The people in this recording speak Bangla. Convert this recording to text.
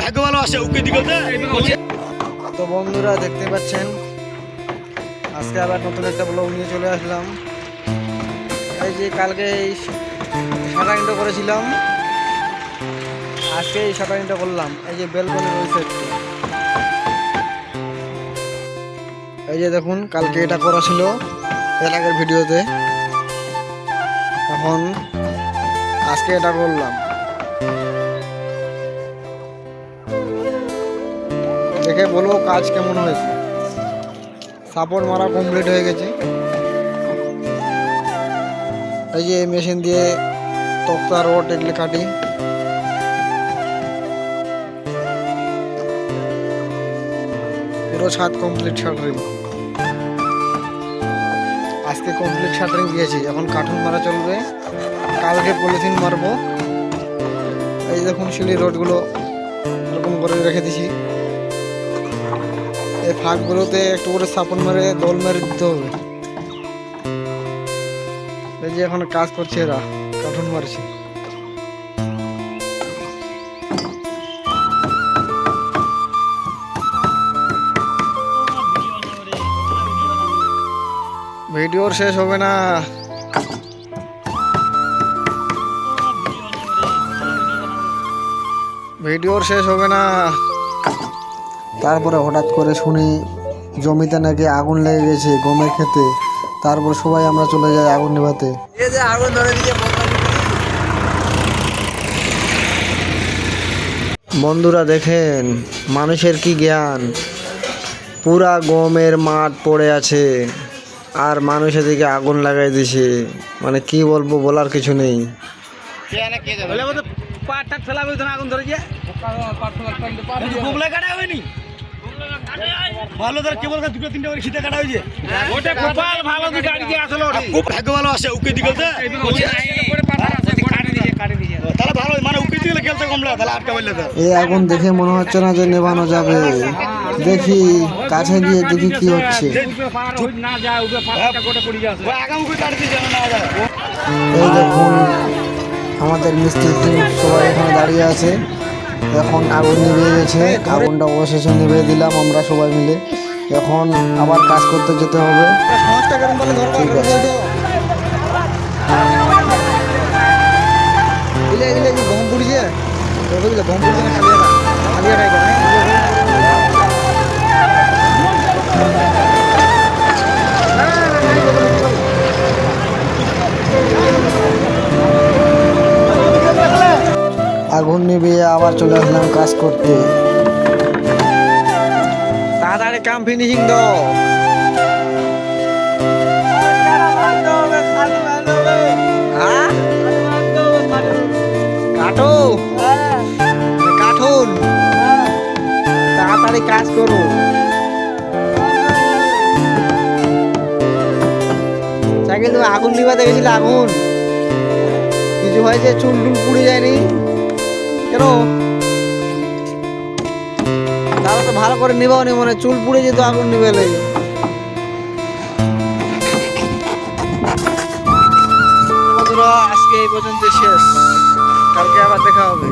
ভাগ্য ভালো আসে উকি দিকে। তো বন্ধুরা দেখতে পাচ্ছেন আজকে আবার নতুন একটা ব্লগ নিয়ে চলে আসলাম। এই যে কালকে এই শাটারিংটা করেছিলাম, আজকে এই শাটারিংটা করলাম। এই যে বেলকনি রয়েছে, এই যে দেখুন কালকে এটা করা ছিল এর আগের ভিডিওতে, এখন আজকে এটা করলাম। দেখে বলবো কাজ কেমন হয়েছে। সাপোর্ট মারা কমপ্লিট হয়ে গেছে। এই যে মেশিন দিয়ে তক্তা রড এগুলো কাটি। পুরো ছাদ কমপ্লিট শাটারিং, আজকে কমপ্লিট শাটারিং দিয়েছি। এখন কার্টুন মারা চলবে, কালকে পলিথিন মারবো। এই দেখুন সিঁড়ি রোডগুলো এরকম করে রেখে দিছি। এই ফাঁকগুলোতে একটু করে সাপোর্ট মেরে দোল মেরে দিতে হবে। এই যে এখন কাজ করছে এরা, কার্টুন মারছে। ভিডিওর শেষ হবে না। ভিডিওর শেষ হবে না। তারপরে হঠাৎ করে শুনি জমিতে নাকি আগুন লেগে গেছে গমের খেতে। তারপর সবাই আমরা চলে যাই আগুন নেভাতে। বন্ধুরা দেখেন মানুষের কি জ্ঞান, পুরা গমের মাঠ পড়ে আছে আর মানুষ এদিকে আগুন লাগাই দিছে। মানে কি বলবো, বলার কিছু নেই। ভালো ধর কেবল দুটো তিনটা করে খিদে কাটা হয়েছে। ওটা কপাল ভালো দি গাড়ি দিয়ে আসলো খুব ভাগ্য ভালো আসে উকি দিকে। তাহলে ভালো মানে উকি দিকে খেলতে কমলা তাহলে আটকা বললে তো। এই আগুন দেখে মনে হচ্ছে না যে নেভানো যাবে। দেখি কাছে গিয়ে দেখি কি হচ্ছে। এই দেখুন আমাদের মিস্ত্রি টিম সবাই এখানে দাঁড়িয়ে আছে। এখন আগুন নিভিয়ে গেছে, আগুনটা অবশেষে নিভিয়ে দিলাম আমরা সবাই মিলে। এখন আবার কাজ করতে যেতে হবে। ঠিক আছে। গম পুড়িছে, গম পুড়িছে আগুন নিভিয়ে আবার চলে আসলাম কাজ করতে। তাড়াতাড়ি কাম ফিনিশিং দাও। কাটো কাঠুন, তাড়াতাড়ি কাজ করো। সাইকেল তুমি আগুন নিভাতে গেছিলে, আগুন কিছু হয়েছে? চুল টুল পুড়ে যায়নি কেন? তাহলে তো ভালো করে নিবাও নি, মনে চুল পুড়ে যেত আগুন নিবেলে। বন্ধুরা আজকে এই পর্যন্ত শেষ, কালকে আবার দেখা হবে।